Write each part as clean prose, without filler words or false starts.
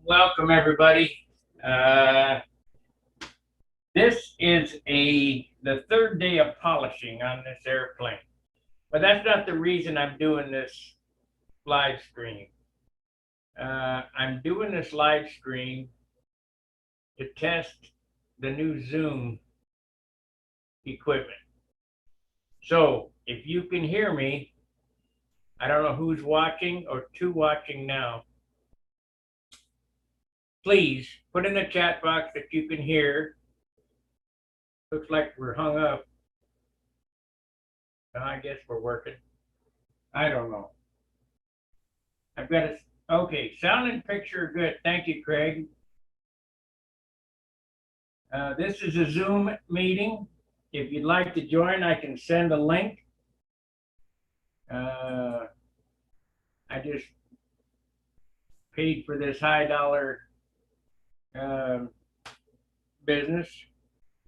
Welcome everybody. Uh, this is the third day of polishing on this airplane, but that's not the reason I'm doing this live stream. I'm doing this live stream to test the new Zoom equipment. So if you can hear me, I don't know who's watching or watching now. Please put in the chat box that you can hear. Looks like we're hung up. I guess we're working. I don't know. I've got it. Okay, sound and picture are good. Thank you, Craig. This is a Zoom meeting. If you'd like to join, I can send a link. I just paid for this high dollar business.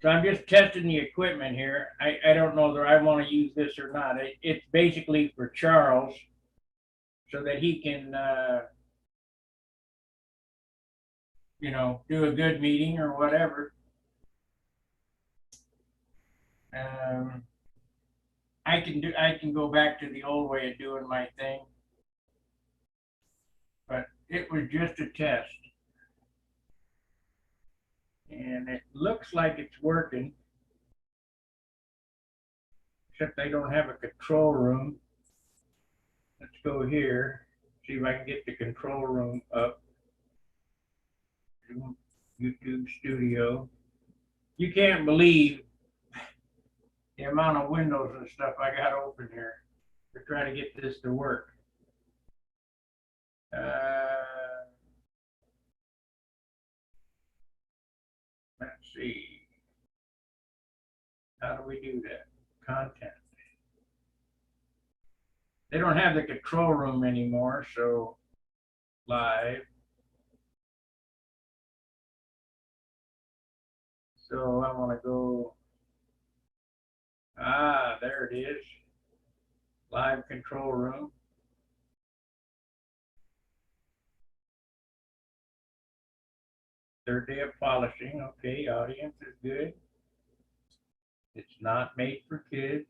So I'm just testing the equipment here. I don't know that I want to use this or not. It's basically for Charles so that he can, do a good meeting or whatever. I can go back to the old way of doing my thing, but it was just a test. And it looks like it's working, except I don't have a control room. Let's go here, see if I can get the control room up. YouTube Studio. You can't believe the amount of windows and stuff I got open here to try to get this to work. Let's see. How do we do that? Content. They don't have the control room anymore, so live. So I want to go, there it is. Live control room. Third day of polishing. Okay, audience is good. It's not made for kids.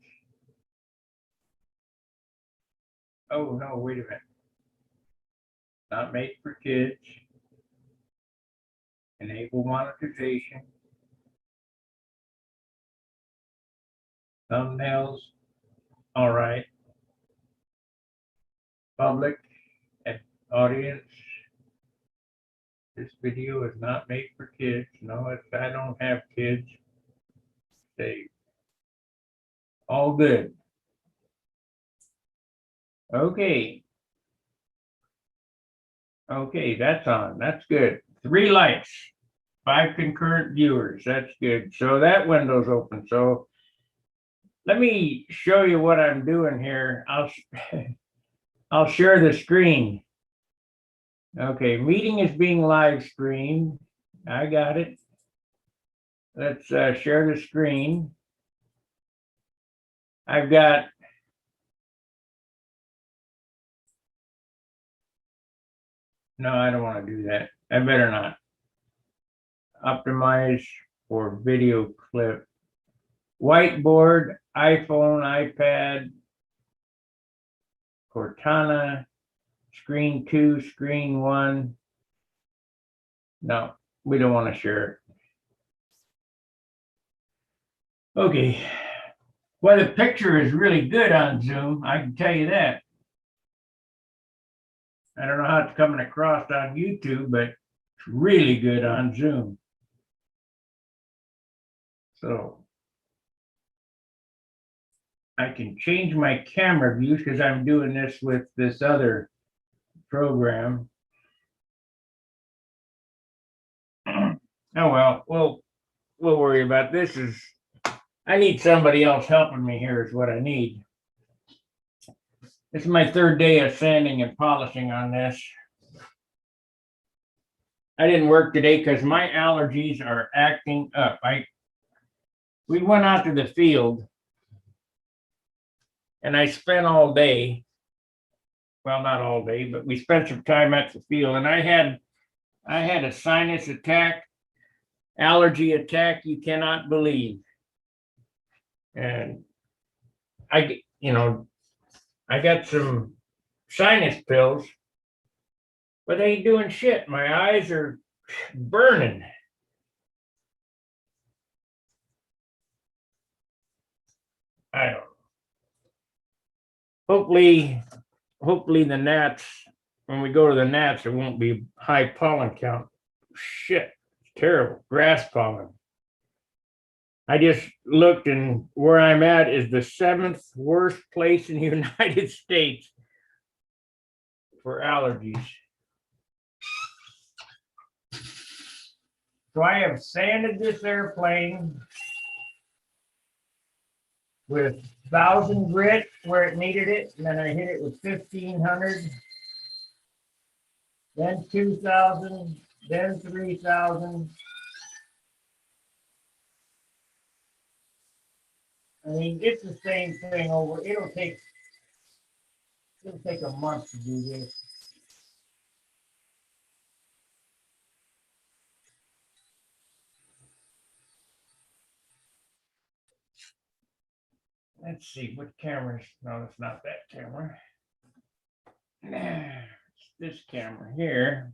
Oh, no, wait a minute. Not made for kids. Enable monetization. Thumbnails. All right. Public and audience. This video is not made for kids. No, I don't have kids. Save. All good. Okay. Okay, that's on. That's good. 3 likes, 5 concurrent viewers. That's good. So that window's open. So let me show you what I'm doing here. I'll share the screen. Okay, meeting is being live streamed. I got it. Let's share the screen. I've got no, I don't want to do that. I better not. Optimize for video clip. Whiteboard, iPhone, iPad, Cortana, screen 2, screen 1. No, we don't want to share it. Okay. Well, the picture is really good on Zoom. I can tell you that. I don't know how it's coming across on YouTube, but it's really good on Zoom. So I can change my camera views because I'm doing this with this other program. Oh, well, we'll worry about this. I need somebody else helping me here is what I need. This is my third day of sanding and polishing on this. I didn't work today because my allergies are acting up. We went out to the field and I spent all day, well, not all day, but we spent some time at the field and I had I had a sinus attack, allergy attack you cannot believe. And I got some sinus pills, but they ain't doing shit. My eyes are burning. I don't know. Hopefully the gnats, when we go to the gnats, there won't be high pollen count. Shit, it's terrible. Grass pollen. I just looked, and where I'm at is the 7th worst place in the United States for allergies. So I have sanded this airplane with 1,000 grit where it needed it, and then I hit it with 1,500, then 2,000, then 3,000. I mean, it's the same thing over. It'll take a month to do this. Let's see what cameras. No, it's not that camera. It's this camera here.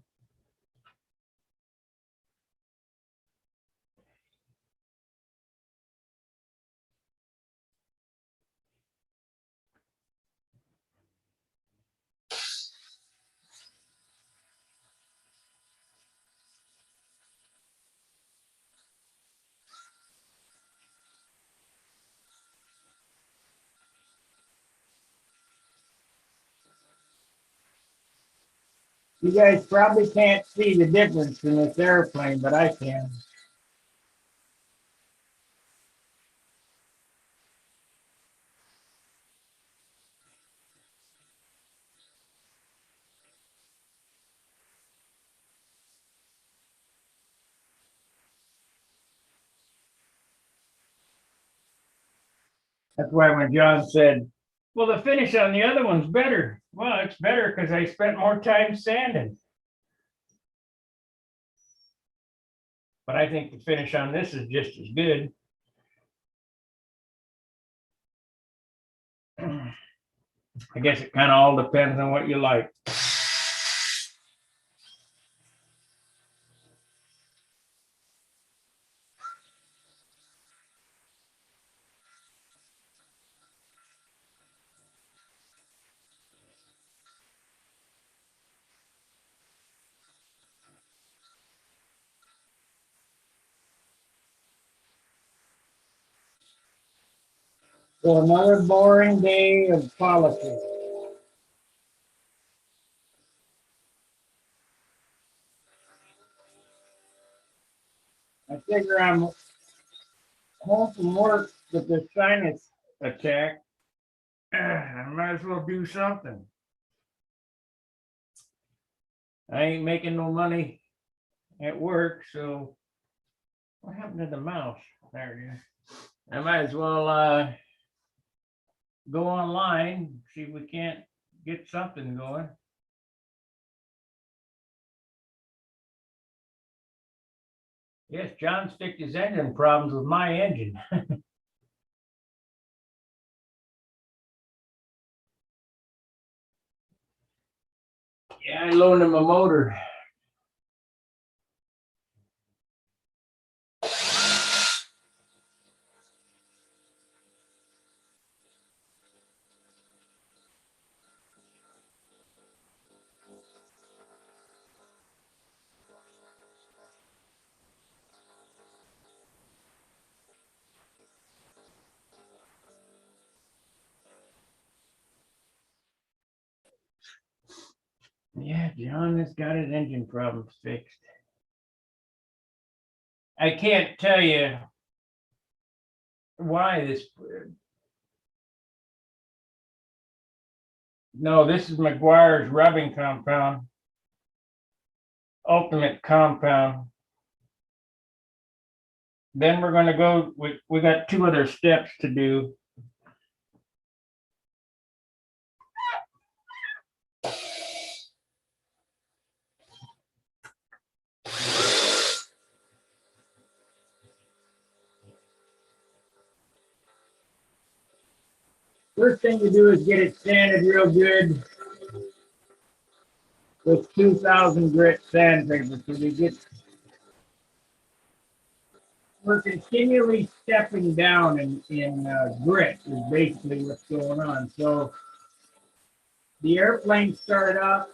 You guys probably can't see the difference in this airplane, but I can. That's why when John said, well, the finish on the other one's better. Well, it's better because I spent more time sanding. But I think the finish on this is just as good. I guess it kind of all depends on what you like. So another boring day of politics. I figure I'm home from work with this sinus attack. I might as well do something. I ain't making no money at work, so what happened to the mouse? There it is. I might as well go online, see if we can't get something going. Yes, John fixed his engine problems with my engine. Yeah, I loaned him a motor. Yeah, John has got his engine problems fixed. I can't tell you why this. No, this is McGuire's rubbing compound, ultimate compound. Then we're going to go, we got 2 other steps to do. First thing to do is get it sanded real good with 2000 grit sandpaper. So we're continually stepping down in grit is basically what's going on. So the airplane started up.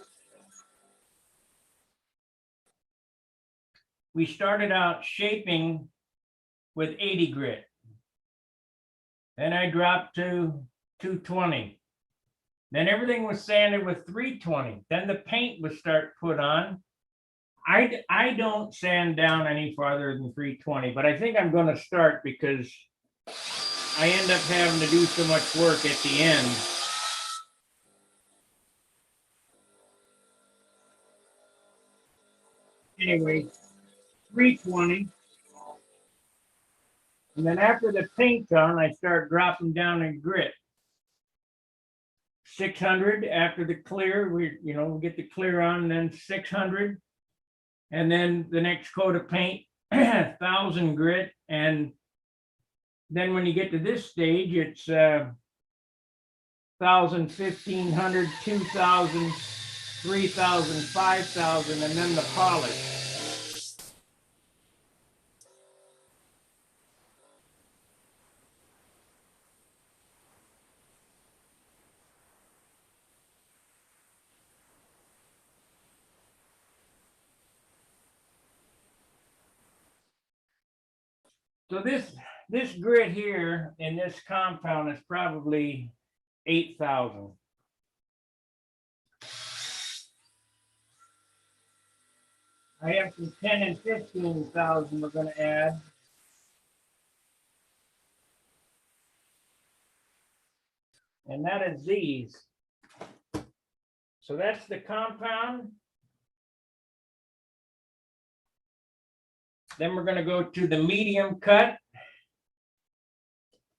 We started out shaping with 80 grit. Then I dropped to 220. Then everything was sanded with 320. Then the paint was start put on. I don't sand down any farther than 320, but I think I'm going to start because I end up having to do so much work at the end. Anyway, 320. And then after the paint's on, I start dropping down in grit. 600 after the clear, we get the clear on, then 600. And then the next coat of paint, 1000 grit. And then when you get to this stage, it's 1000, 1500, 2000, 3000, 5000, and then the polish. So this grit here in this compound is probably 8,000. I have some 10 and 15,000 we're going to add. And that is these. So that's the compound. Then we're going to go to the medium cut,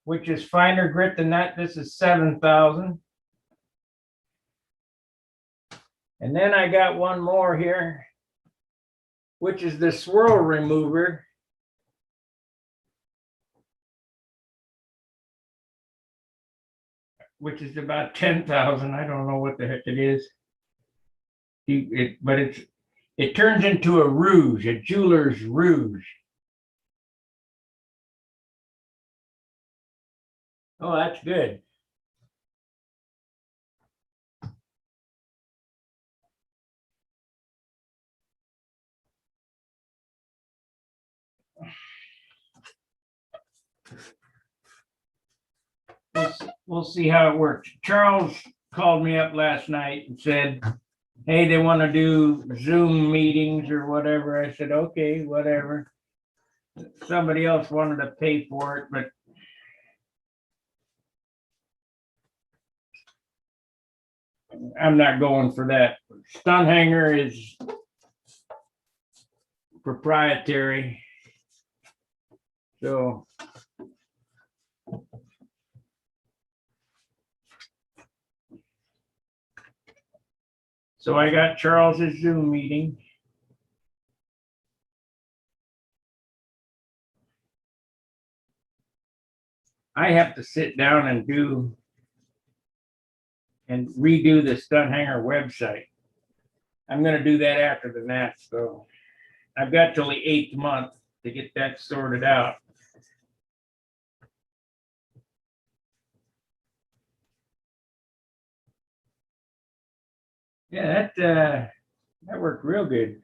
which is finer grit than that. This is 7,000. And then I got one more here, which is the swirl remover. Which is about 10,000. I don't know what the heck it is. But it turns into a rouge, a jeweler's rouge. Oh, that's good. We'll see how it works. Charles called me up last night and said, hey, they want to do Zoom meetings or whatever. I said, okay, whatever. Somebody else wanted to pay for it, but I'm not going for that. Stun hanger is proprietary. So I got Charles's Zoom meeting. I have to sit down and redo the Stun Hanger website. I'm going to do that after the Nats, so I've got till the 8th month to get that sorted out. Yeah, that worked real good.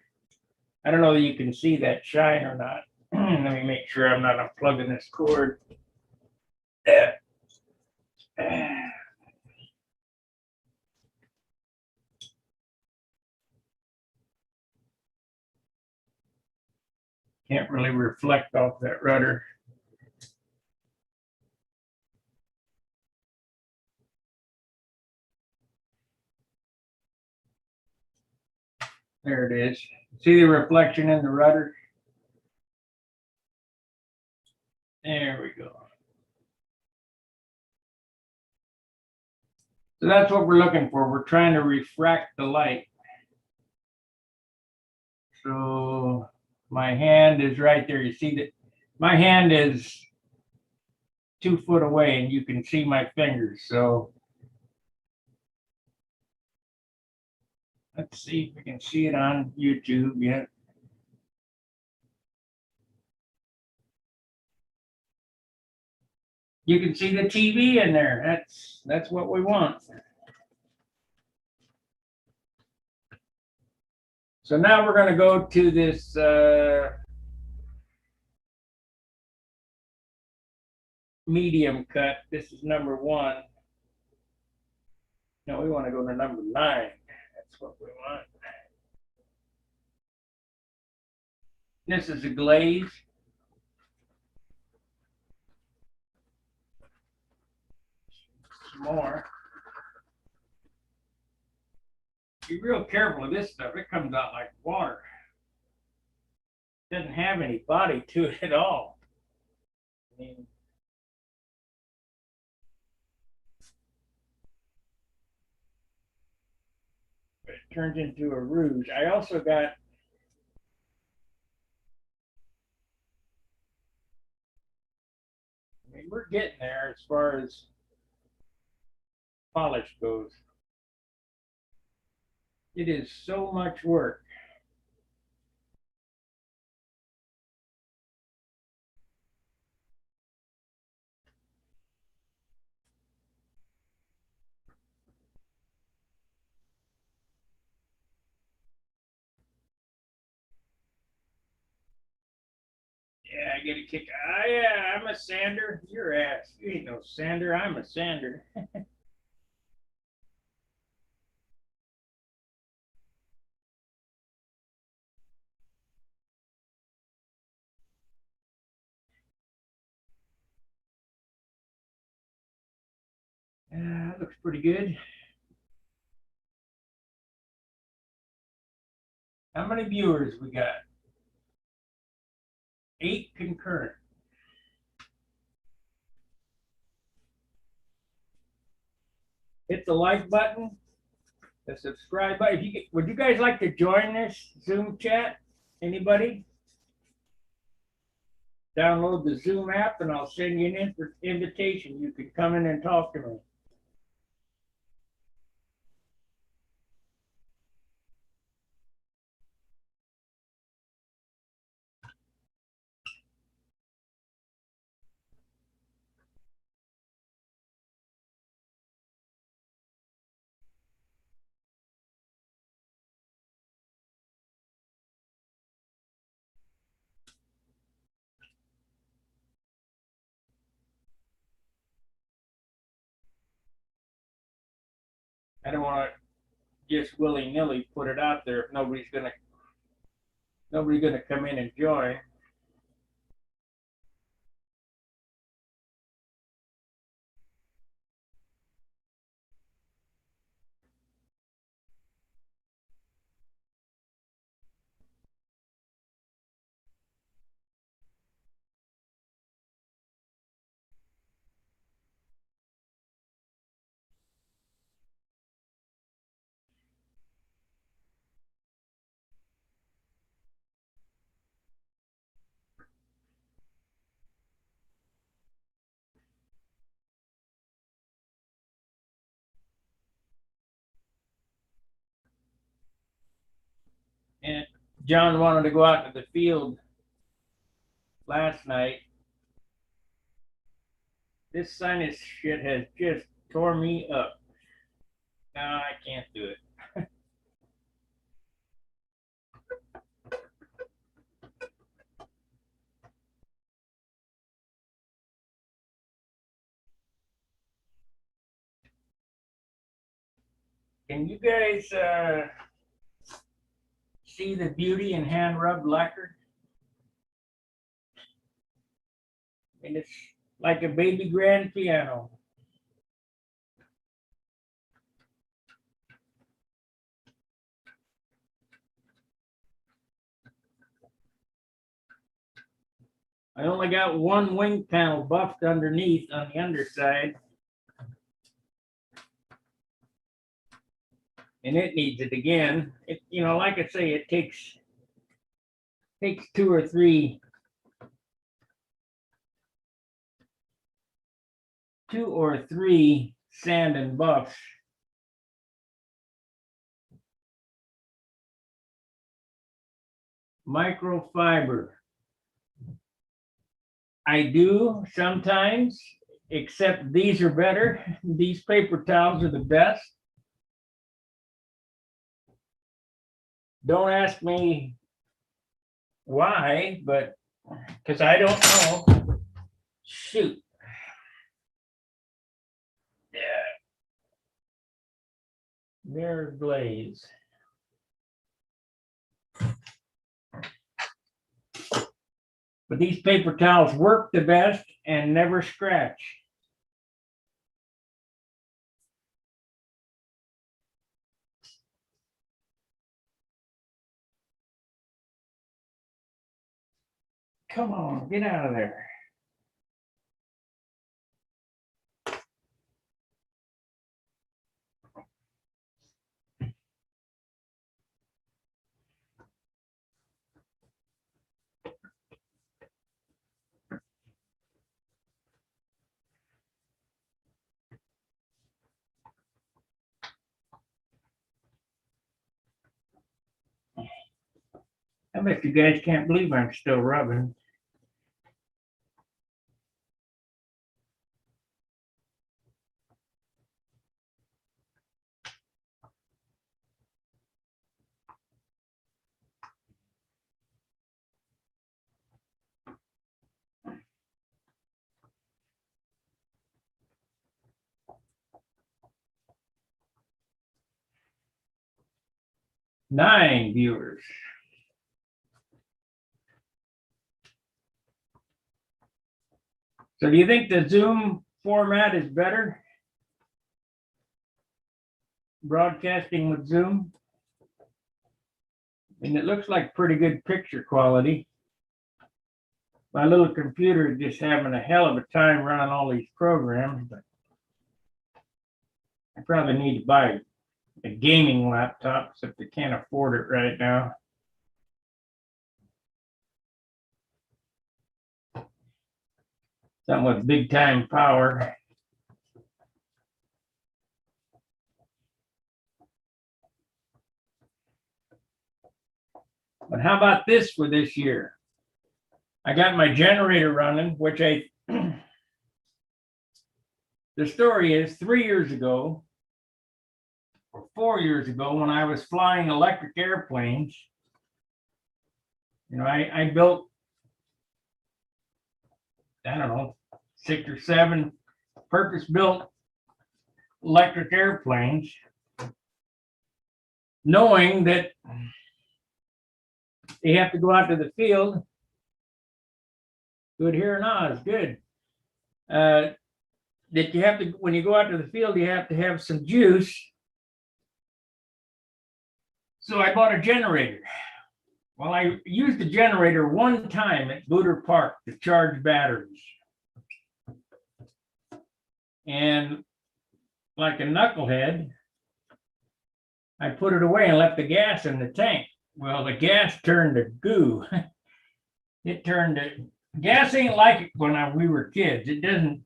I don't know that you can see that shine or not. Let me make sure I'm not unplugging this cord. Can't really reflect off that rudder. There it is. See the reflection in the rudder? There we go. So that's what we're looking for. We're trying to refract the light. So my hand is right there. You see that my hand is 2 foot away and you can see my fingers. So let's see if we can see it on YouTube yet. You can see the TV in there. That's what we want. So now we're going to go to this medium cut. This is number 1. No, we want to go to number 9. That's what we want. This is a glaze. Some more. Be real careful of this stuff. It comes out like water. It doesn't have any body to it at all. I mean, but it turns into a rouge. I also got we're getting there as far as polish goes. It is so much work. Yeah, I get a kick. Ah, yeah, I'm a sander. Your ass. You ain't no sander. I'm a sander. That looks pretty good. How many viewers we got? 8 concurrent. Hit the like button, the subscribe button. If you get, would you guys like to join this Zoom chat? Anybody? Download the Zoom app and I'll send you an invitation. You can come in and talk to me. I don't want to just willy-nilly put it out there if nobody's gonna come in and join. And John wanted to go out to the field last night. This sinus shit has just tore me up. No, I can't do it. Can you guys see the beauty in hand rubbed lacquer? And it's like a baby grand piano. I only got one wing panel buffed underneath on the underside. And it needs it again. It, you know, like I say, it takes 2 or 3 2 or 3 sand and buffs. Microfiber. I do sometimes, except these are better. These paper towels are the best. Don't ask me why, but because I don't know. Shoot. Yeah. Mirror glaze. But these paper towels work the best and never scratch. Come on, get out of there. I bet you guys can't believe I'm still rubbing. Nine viewers. So do you think the Zoom format is better? Broadcasting with Zoom? And it looks like pretty good picture quality. My little computer is just having a hell of a time running all these programs, but I probably need to buy a gaming laptop, except I can't afford it right now. Something with big time power. But how about this for this year? I got my generator running, which the story is 3 years ago, or 4 years ago, when I was flying electric airplanes, I built, I don't know, 6 or 7 purpose-built electric airplanes, knowing that they have to go out to the field. Good here and Oz, good. That you have to, when you go out to the field, you have to have some juice. So I bought a generator. Well, I used the generator one time at Booter Park to charge batteries. And like a knucklehead, I put it away and left the gas in the tank. Well, the gas turned to goo. It turned to, gas ain't like it when we were kids. It doesn't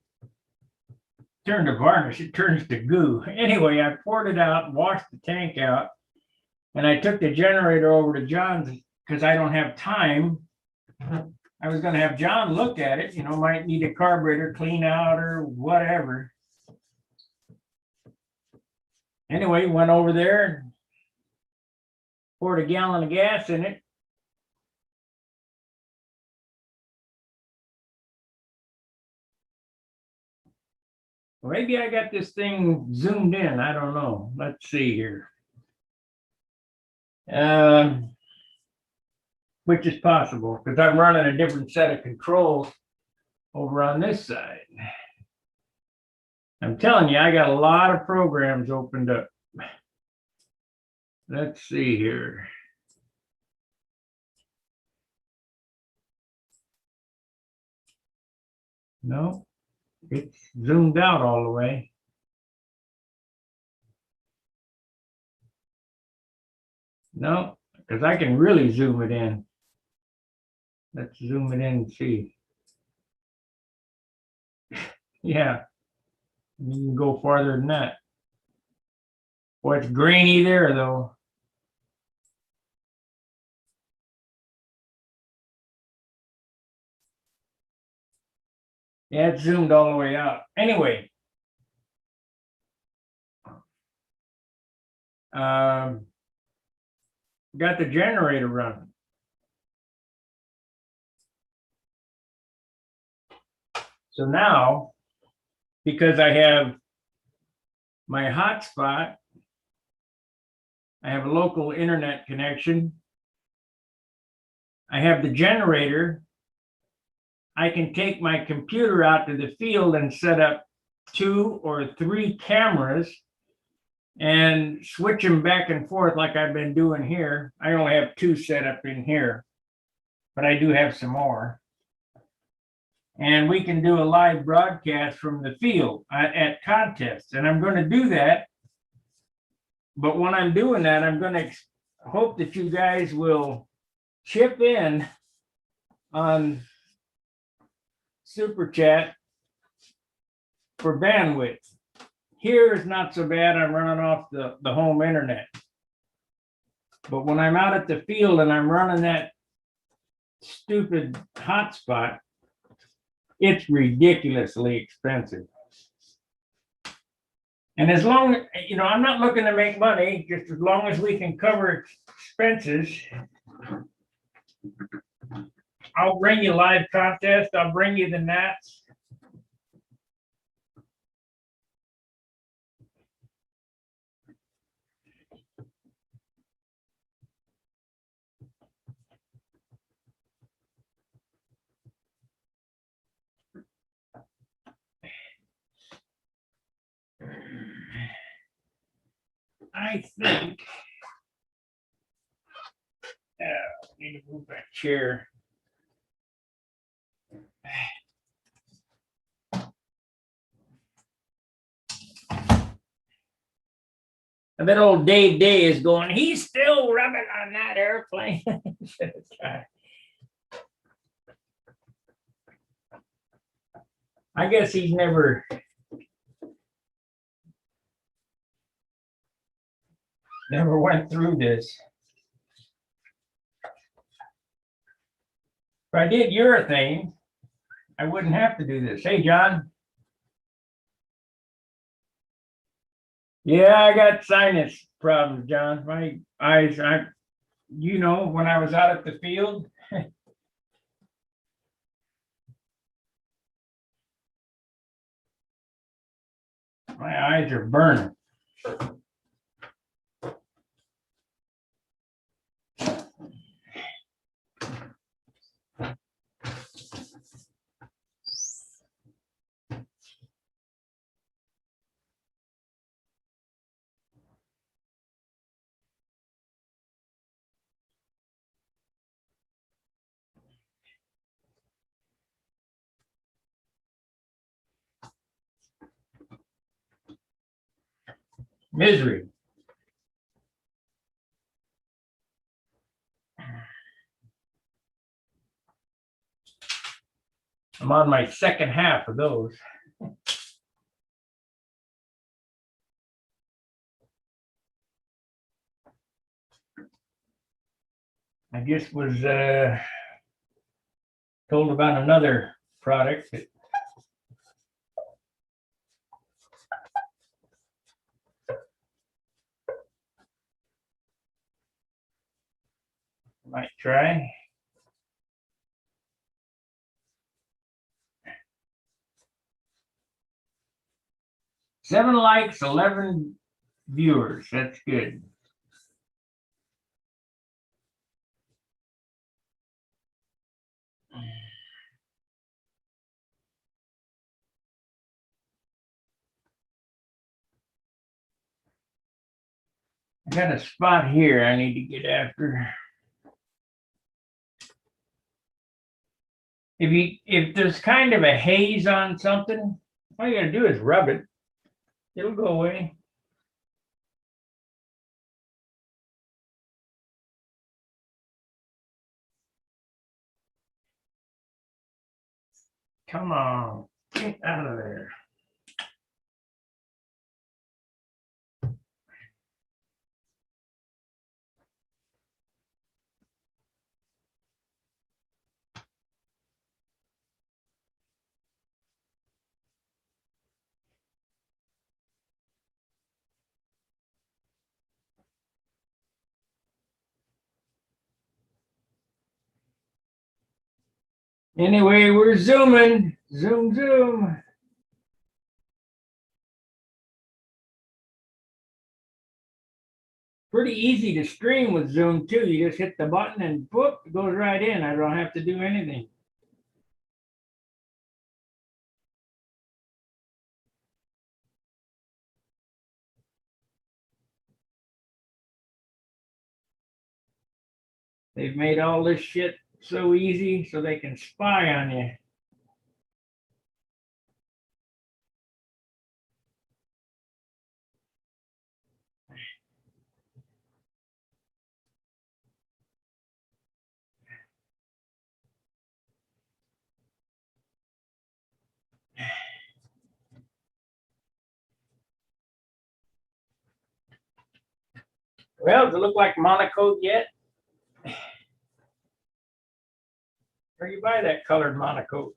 turn to varnish, it turns to goo. Anyway, I poured it out, washed the tank out, and I took the generator over to John's because I don't have time. I was going to have John look at it, might need a carburetor clean out or whatever. Anyway, went over there, poured a gallon of gas in it. Maybe I got this thing zoomed in. I don't know. Let's see here. Which is possible because I'm running a different set of controls over on this side. I'm telling you, I got a lot of programs opened up. Let's see here. No, it's zoomed out all the way. No, because I can really zoom it in. Let's zoom it in and see. Yeah, You can go farther than that. Boy, it's grainy there though. Yeah, it's zoomed all the way out. Anyway, got the generator running. So now, because I have my hotspot, I have a local internet connection, I have the generator, I can take my computer out to the field and set up 2 or 3 cameras and switch them back and forth like I've been doing here. I only have 2 set up in here, but I do have some more. And we can do a live broadcast from the field at contests. And I'm going to do that. But when I'm doing that, I'm going to hope that you guys will chip in on Super Chat for bandwidth. Here is not so bad. I'm running off the home internet. But when I'm out at the field and I'm running that stupid hotspot, it's ridiculously expensive. And as long, I'm not looking to make money, just as long as we can cover expenses. I'll bring you live contest. I'll bring you the Nats. I think I need to move that chair. And then old Dave Day is going, he's still rubbing on that airplane. I guess he's never went through this. If I did urethane, I wouldn't have to do this. Hey, John. Yeah, I got sinus problems, John. My eyes, when I was out at the field, my eyes are burning. Misery. I'm on my second half of those. I just was told about another product that I might try. Seven likes, 11 viewers. That's good. I got a spot here I need to get after. If there's kind of a haze on something, all you gotta do is rub it. It'll go away. Come on, get out of there. Anyway, we're zooming. Zoom, zoom. Pretty easy to stream with Zoom too. You just hit the button and boop, it goes right in. I don't have to do anything. They've made all this shit so easy so they can spy on you. Well, does it look like Monaco yet? Where you buy that colored Monaco?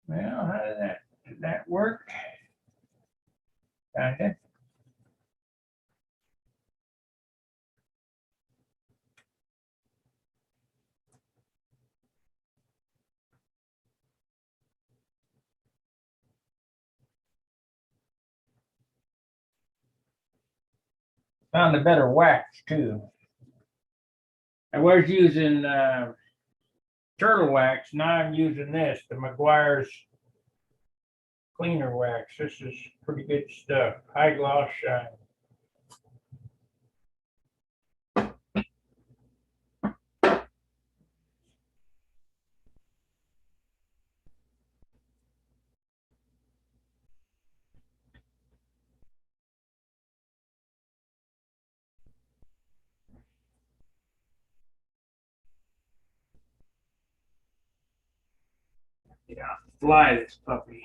Well, how did that work? Kinda. Found a better wax too. I was using turtle wax. Now I'm using this, the Meguiar's cleaner wax. This is pretty good stuff. High gloss shine. Yeah, fly this puppy.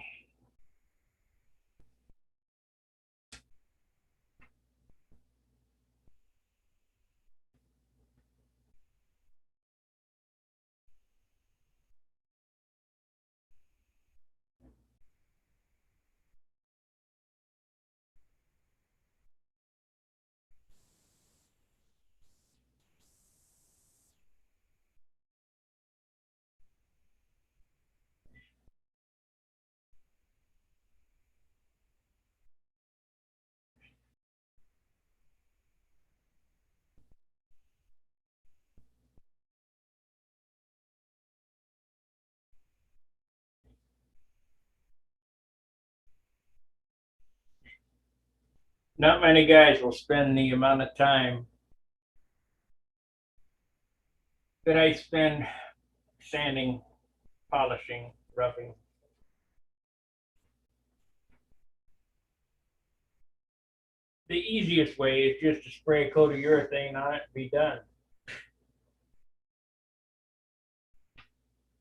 Not many guys will spend the amount of time that I spend sanding, polishing, rubbing. The easiest way is just to spray a coat of urethane on it and be done.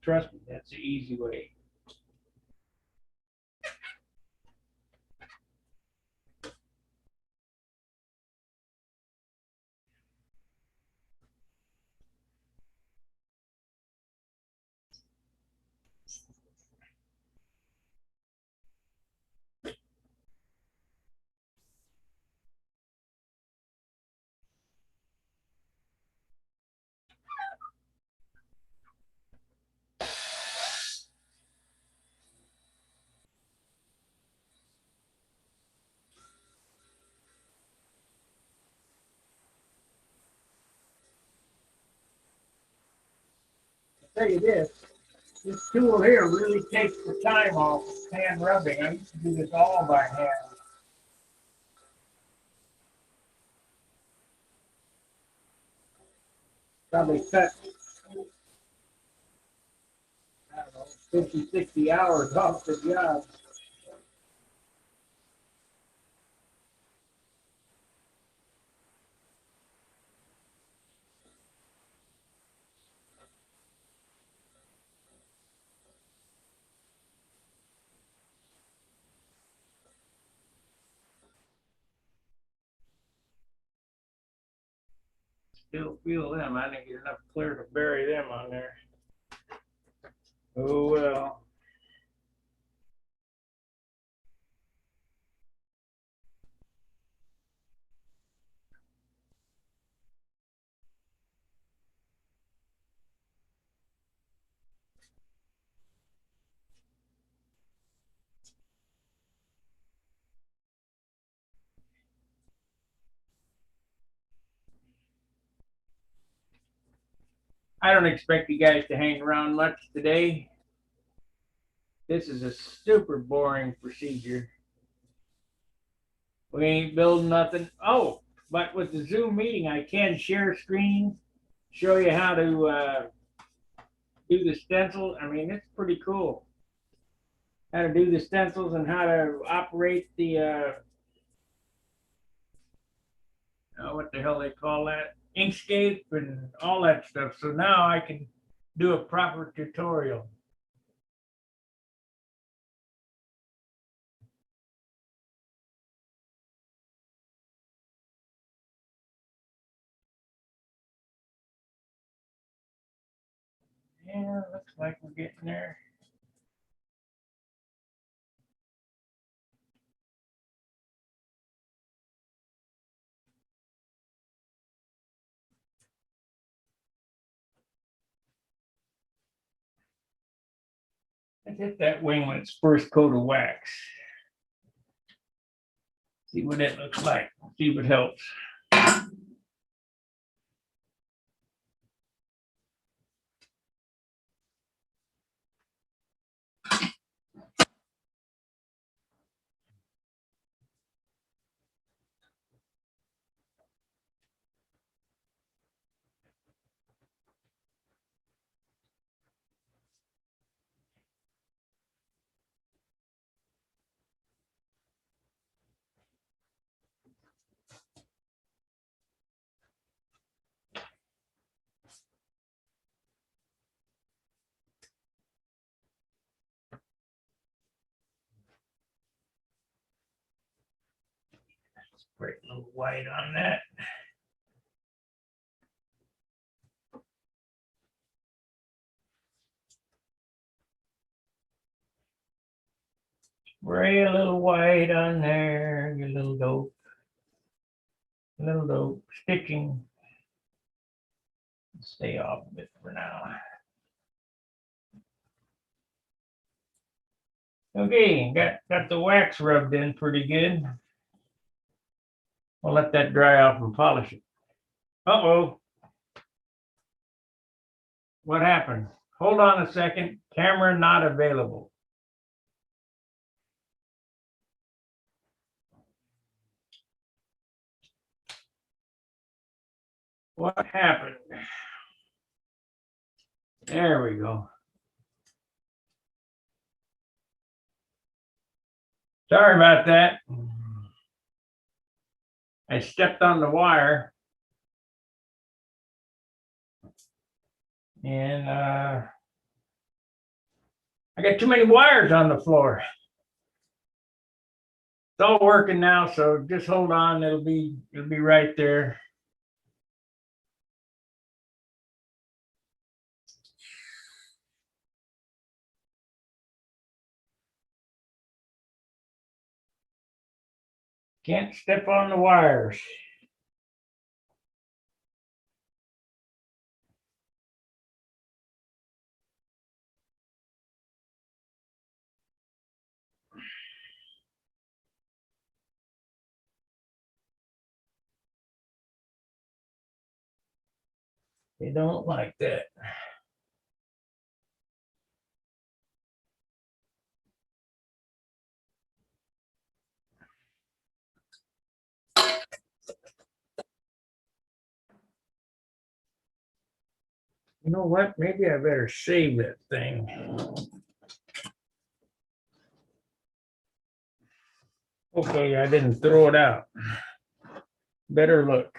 Trust me, that's the easy way. I'll tell you this tool here really takes the time off hand rubbing. I used to do this all by hand. Probably cut, I don't know, 50, 60 hours off the job. Still feel them. I didn't get enough clear to bury them on there. Oh well. I don't expect you guys to hang around much today. This is a super boring procedure. We ain't building nothing. Oh, but with the Zoom meeting, I can share screen, show you how to do the stencils. I mean, it's pretty cool. How to do the stencils and how to operate the, what the hell they call that? Inkscape and all that stuff. So now I can do a proper tutorial. Yeah, looks like we're getting there. Let's hit that wing with its first coat of wax. See what it looks like. See if it helps. Spray a little white on that. Spray a little white on there, you little dope. Little dope. Stitching. Stay off of it for now. Okay, got the wax rubbed in pretty good. We'll let that dry off and polish it. Uh-oh. What happened? Hold on a second. Camera not available. What happened? There we go. Sorry about that. I stepped on the wire. And I got too many wires on the floor. It's all working now, so just hold on. It'll be right there. Can't step on the wires. They don't like that. You know what? Maybe I better save that thing. Okay, I didn't throw it out. Better look.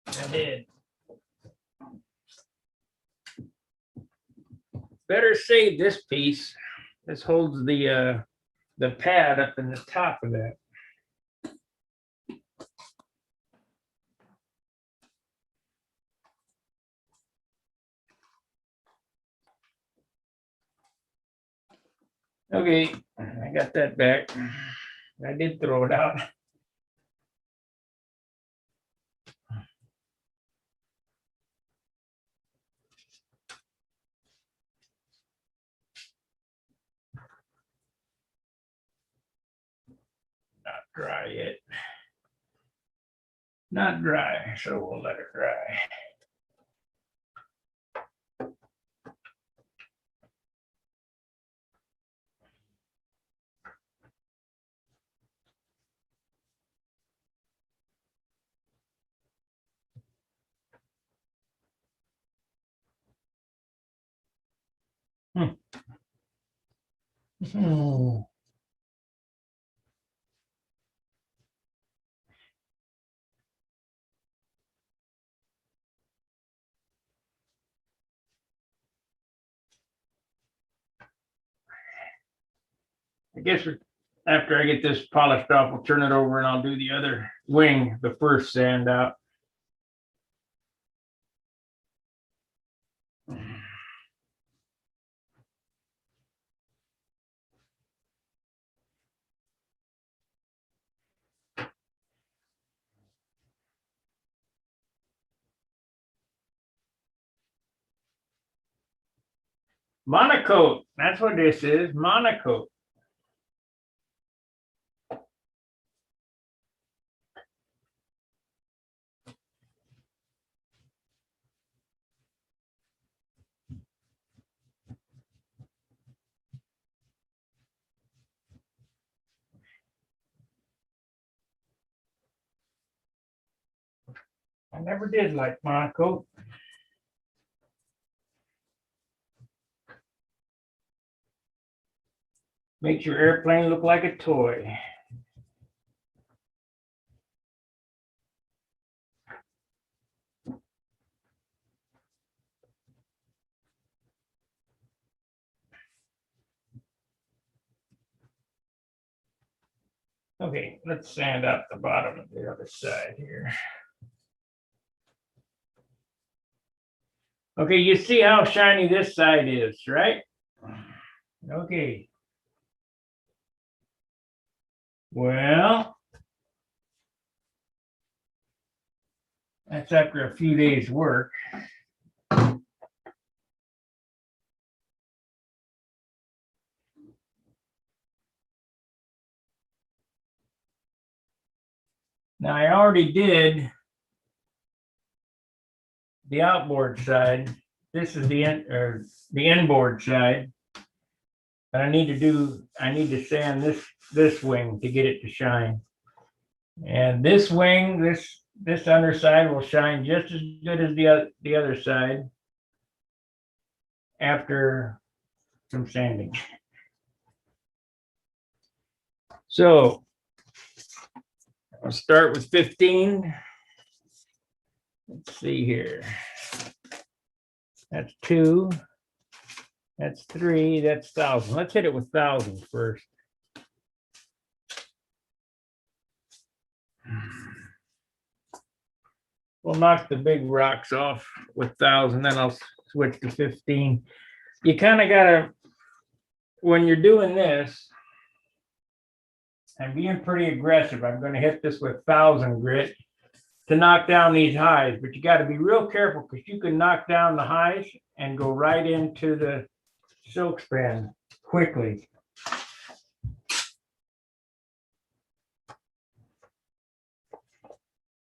I did. Better save this piece. This holds the pad up in the top of that. Okay, I got that back. I did throw it out. dry yet. Not dry, so we'll let it dry. Hmm. I guess after I get this polished off, we'll turn it over and I'll do the other wing, the first sand out. Monocoat, that's what this is, monocoat. I never did like monocoat. Makes your airplane look like a toy. Okay, let's sand out the bottom of the other side here. Okay, you see how shiny this side is, right? Okay. Well, that's after a few days' work. Now I already did the outboard side. This is the inboard side. But I need to sand this wing to get it to shine. And this wing, this underside will shine just as good as the other side after some sanding. So I'll start with 15. Let's see here. That's 2. That's 3. That's 1,000. Let's hit it with 1,000 first. We'll knock the big rocks off with 1,000, then I'll switch to 15. You kind of gotta, when you're doing this, I'm being pretty aggressive. I'm going to hit this with 1,000 grit to knock down these highs, but you got to be real careful because you can knock down the highs and go right into the silk span quickly.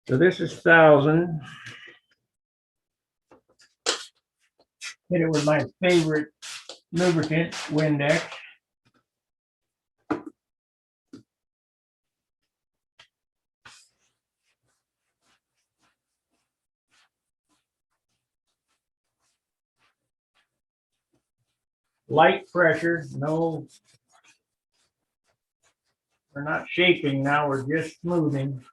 So this is 1,000. Hit it with my favorite lubricant, Windex. Light pressure, no, we're not shaping now, we're just smoothing.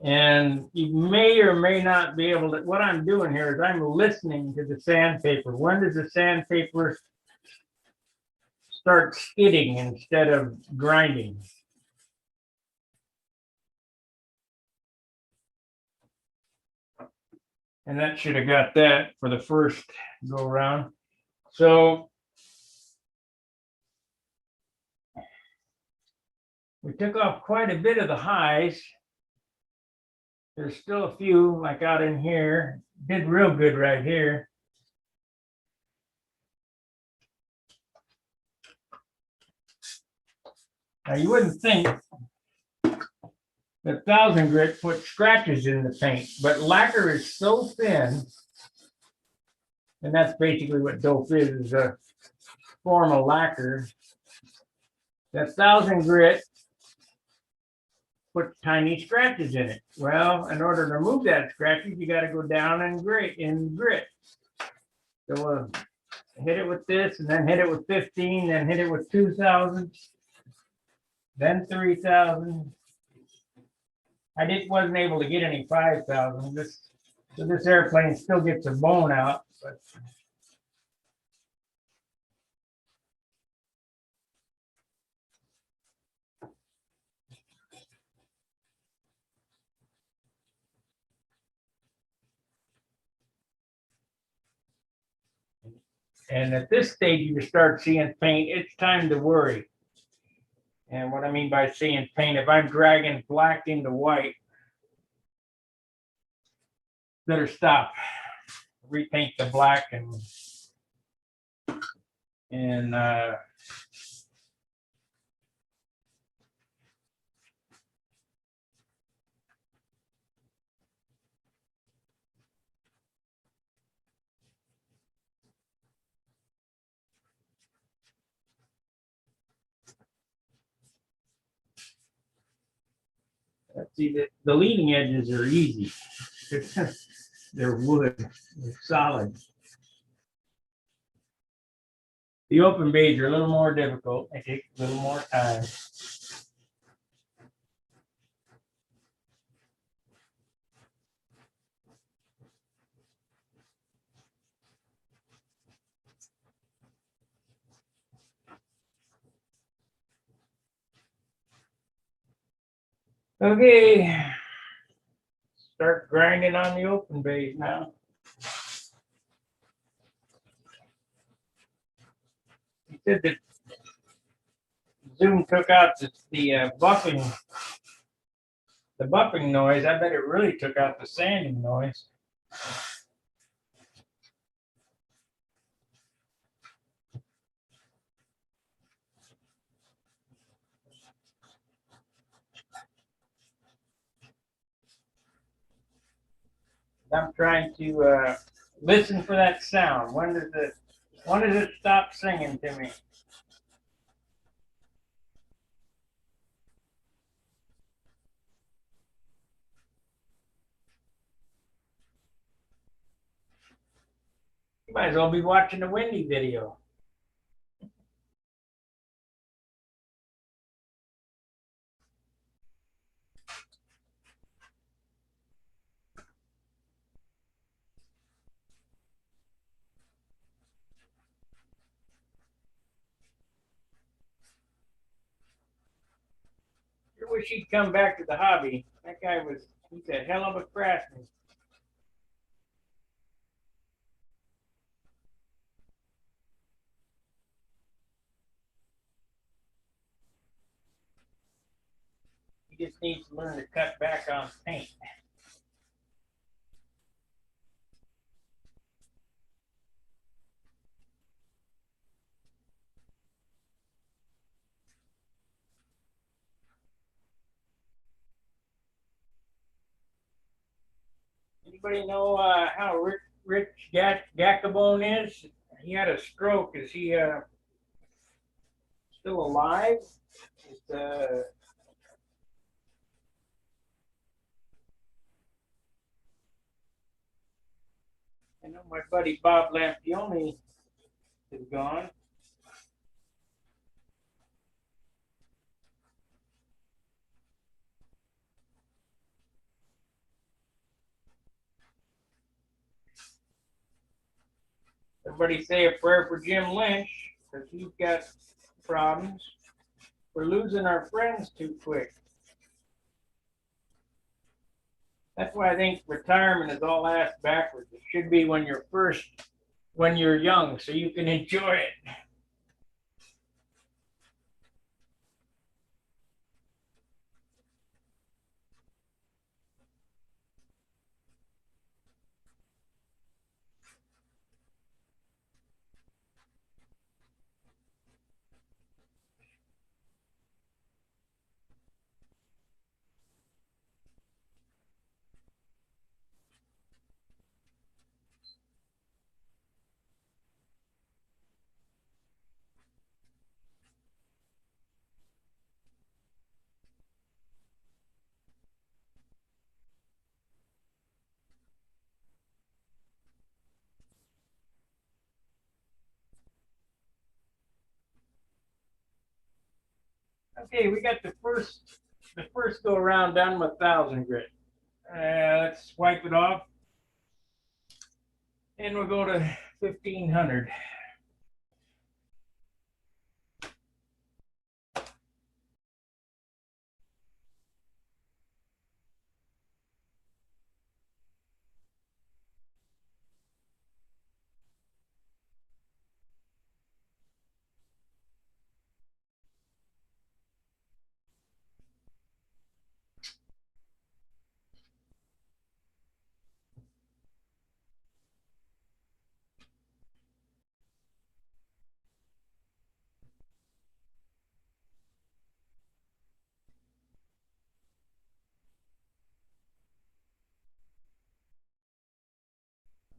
And you may or may not be able to, what I'm doing here is I'm listening to the sandpaper. When does the sandpaper start skidding instead of grinding? And that should have got that for the first go around. So We took off quite a bit of the highs. There's still a few, like out in here. Did real good right here. Now you wouldn't think that 1000 grit put scratches in the paint, but lacquer is so thin, and that's basically what dope is a form of lacquer. That 1000 grit put tiny scratches in it. Well, in order to remove that scratches, you got to go down and grit. So we'll hit it with this, and then hit it with 15, then hit it with 2000, then 3000. Wasn't able to get any 5000. So this airplane still gets a bone out, but and at this stage you start seeing paint, it's time to worry. And what I mean by seeing paint, if I'm dragging black into white, better stop. Repaint the black and see the leading edges are easy. They're wood, they're solid. The open bays are a little more difficult. They take a little more time. Okay, start grinding on the open bays now. He said that Zoom took out the buffing noise. I bet it really took out the sanding noise. I'm trying to listen for that sound. When does it stop singing to me? You might as well be watching the Wendy video. I wish he'd come back to the hobby. That guy he's a hell of a craftsman. He just needs to learn to cut back on paint. Anybody know how Rich Gacabone is? He had a stroke. Is he still alive? I know my buddy Bob Lampione is gone. Everybody say a prayer for Jim Lynch, because he's got problems. We're losing our friends too quick. That's why I think retirement is all ass backwards. It should be when you're young, so you can enjoy it. Okay, we got the first go around done with 1,000 grit. Let's wipe it off. And we'll go to 1,500.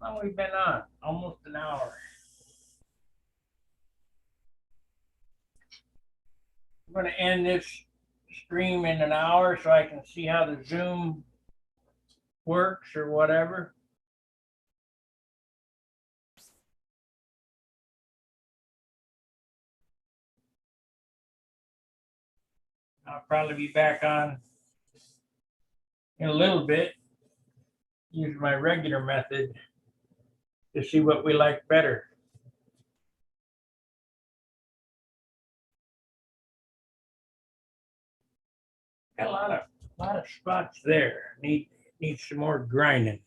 How long we've been on? Almost an hour. I'm going to end this stream in an hour so I can see how the Zoom works or whatever. I'll probably be back on in a little bit. Use my regular method to see what we like better. Got a lot of spots there. Need some more grinding.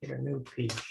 Get a new piece.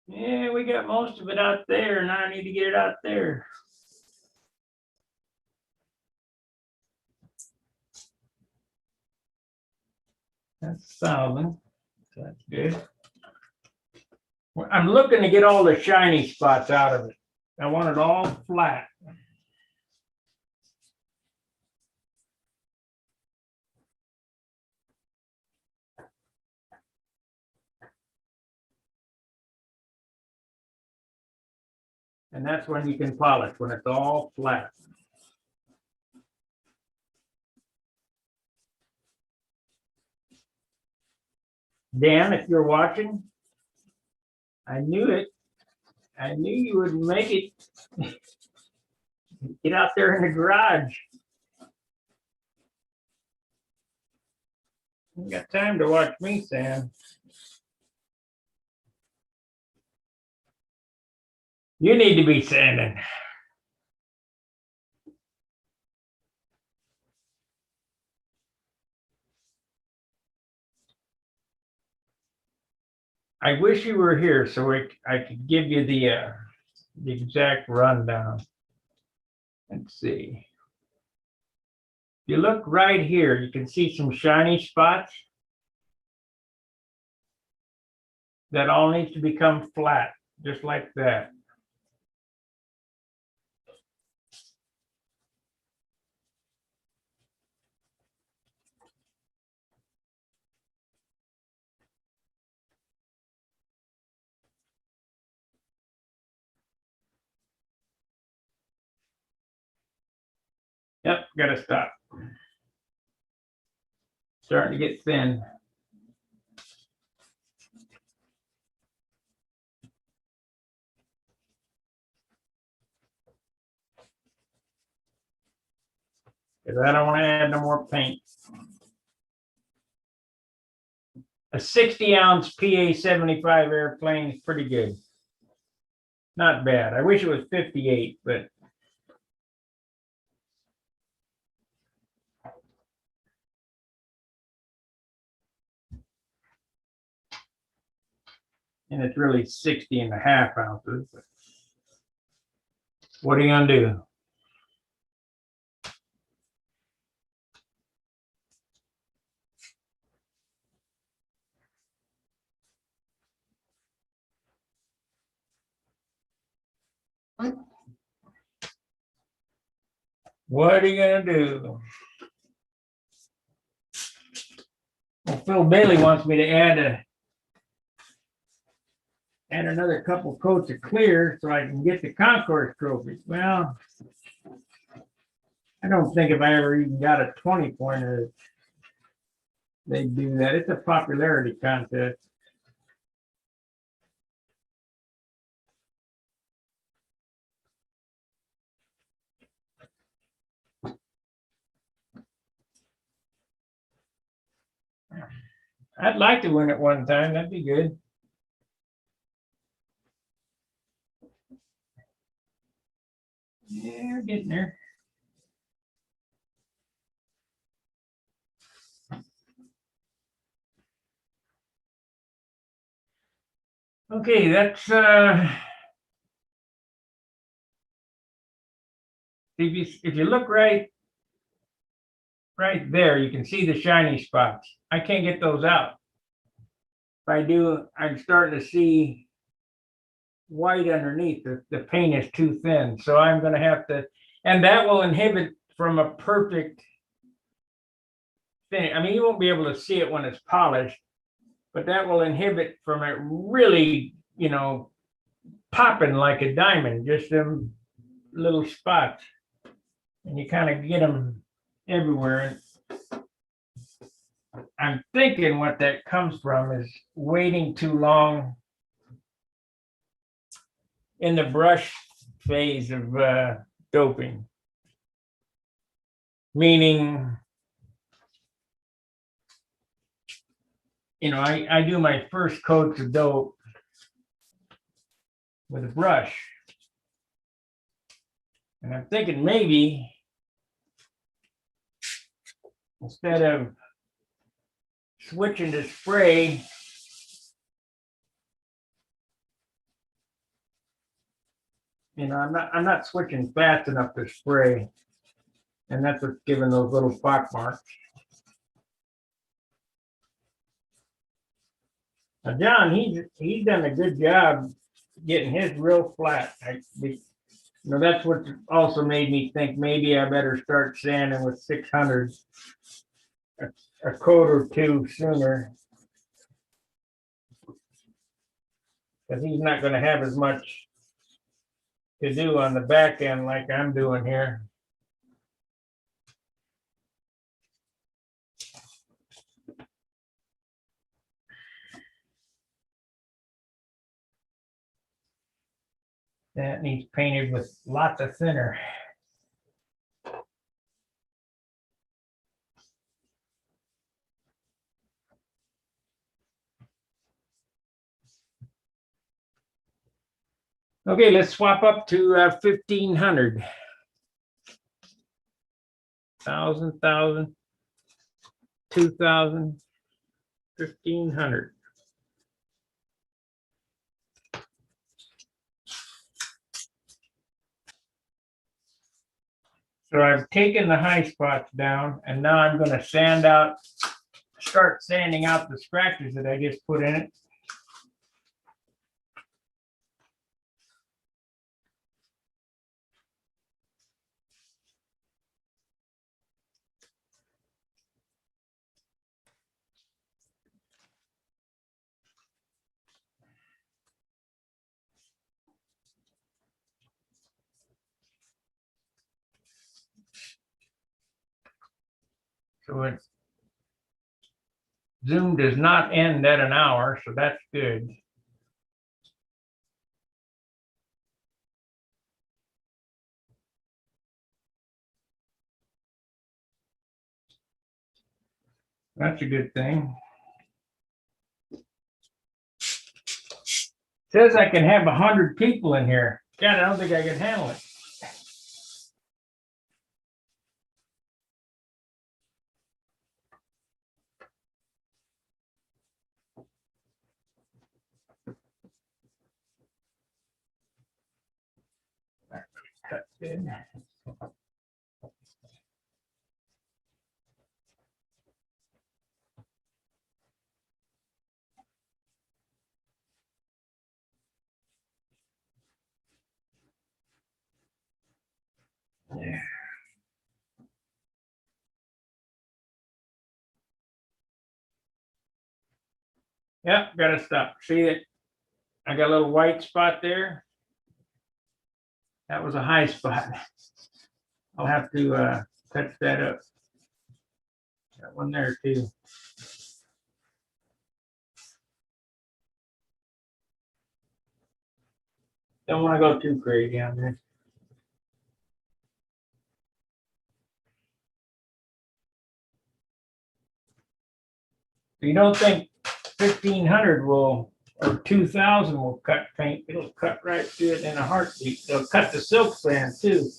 Yeah, we got most of it out there. Now I need to get it out there. That's 1,000. So that's good. I'm looking to get all the shiny spots out of it. I want it all flat. And that's when you can polish, when it's all flat. Dan, if you're watching, I knew it. I knew you would make it. Get out there in the garage. You got time to watch me, Sam. You need to be sanding. I wish you were here so I could give you the exact rundown. Let's see. If you look right here, you can see some shiny spots. That all needs to become flat, just like that. Yep, gotta stop. Starting to get thin. Because I don't want to add no more paint. A 60-ounce PA-75 airplane is pretty good. Not bad. I wish it was 58, but and it's really 60.5 ounces. What are you gonna do? What are you gonna do? Well, Phil Bailey wants me to add another couple coats of clear so I can get the concourse trophy. Well, I don't think if I ever even got a 20-pointer, they do that. It's a popularity contest. I'd like to win it one time. That'd be good. Yeah, we're getting there. Okay, that's if you look right there, you can see the shiny spots. I can't get those out. If I do, I'm starting to see white underneath. The paint is too thin, so I'm going to have to, and that will inhibit from a perfect thing. I mean, you won't be able to see it when it's polished, but that will inhibit from it really, popping like a diamond, just them little spots. And you kind of get them everywhere. I'm thinking what that comes from is waiting too long in the brush phase of doping. Meaning, I do my first coats of dope with a brush. And I'm thinking maybe instead of switching to spray, I'm not switching fast enough to spray, and that's what's giving those little pock marks. Now, John, he's done a good job getting his real flat. That's what also made me think maybe I better start sanding with 600 a coat or two sooner, because he's not going to have as much to do on the back end like I'm doing here. That needs painted with lots of thinner. Okay, let's swap up to 1,500. 1,000, 2,000, 1,500. So I've taken the high spots down, and now I'm going to start sanding out the scratches that I just put in it. So Zoom does not end at an hour, so that's good. That's a good thing. Says I can have 100 people in here. God, I don't think I can handle it. Cut good. Yeah. Yep, gotta stop. See it? I got a little white spot there. That was a high spot. I'll have to touch that up. Got one there too. Don't want to go too crazy on this. You don't think 1,500 will or 2,000 will cut paint? It'll cut right through it in a heartbeat. They'll cut the silk sand too.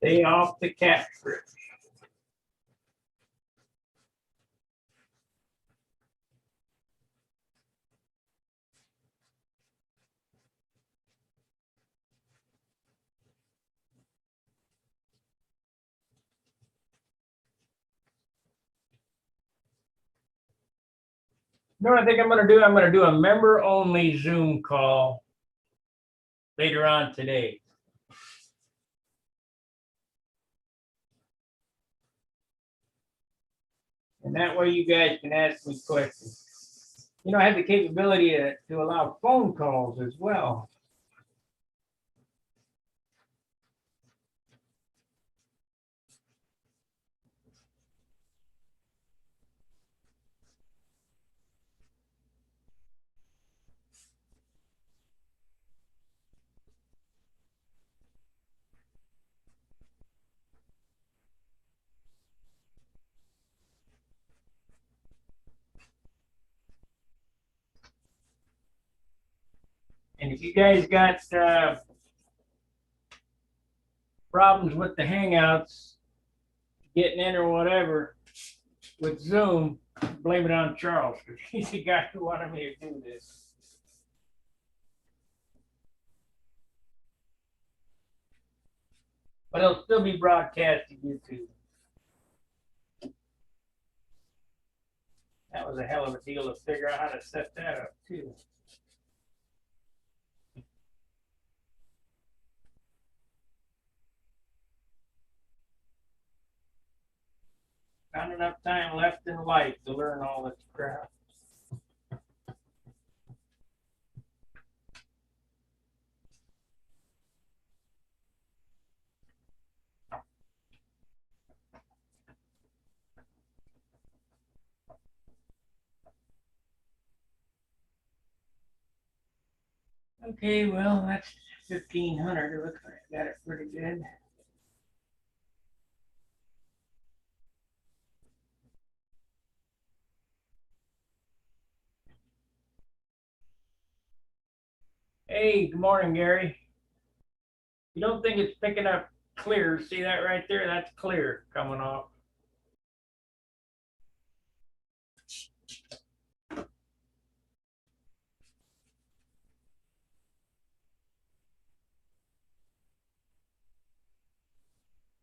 Stay off the cat strip. You know what I think I'm going to do? I'm going to do a member-only Zoom call later on today. And that way you guys can ask me questions. You know, I have the capability to allow phone calls as well. And if you guys got problems with the Hangouts, getting in or whatever with Zoom, blame it on Charles because he's the guy who wanted me to do this. But it'll still be broadcast to YouTube. That was a hell of a deal to figure out how to set that up too. Not enough time left in life to learn all this crap. Okay, well, that's 1,500. It looks like I got it pretty good. Hey, good morning, Gary. You don't think it's picking up clear? See that right there? That's clear coming off.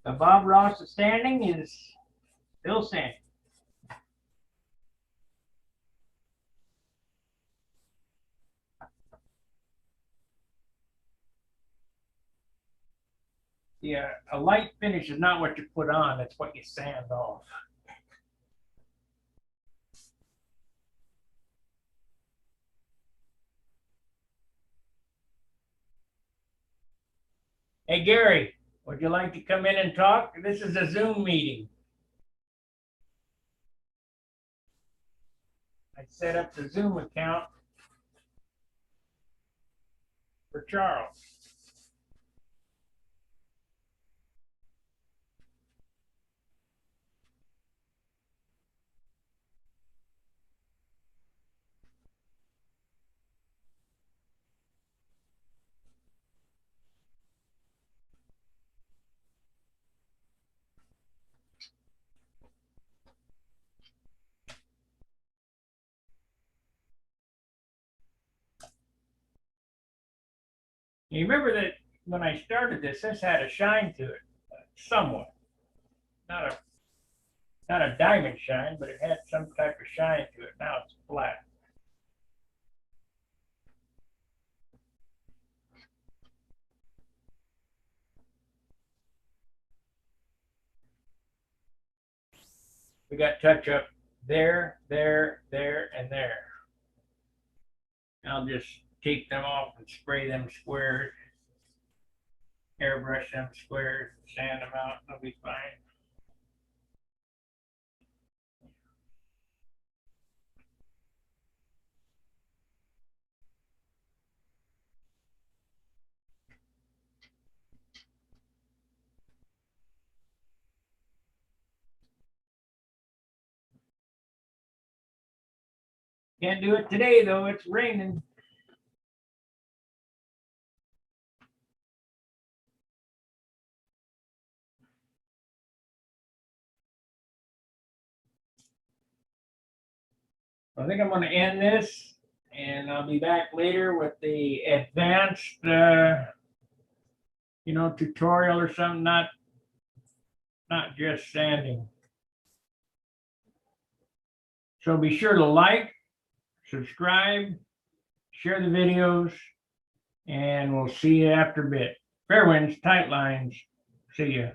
The Bob Ross standing is still standing. Yeah, a light finish is not what you put on, it's what you sand off. Hey, Gary, would you like to come in and talk? This is a Zoom meeting. I set up the Zoom account for Charles. You remember that when I started this had a shine to it, somewhat. Not a diamond shine, but it had some type of shine to it. Now it's flat. We got touch up there, there, there, and there. I'll just take them off and spray them squares, airbrush them squares, sand them out, they'll be fine. Can't do it today though, it's raining. I think I'm going to end this, and I'll be back later with the advanced, tutorial or something, not just sanding. So be sure to like, subscribe, share the videos, and we'll see you after a bit. Fair winds, tight lines. See ya.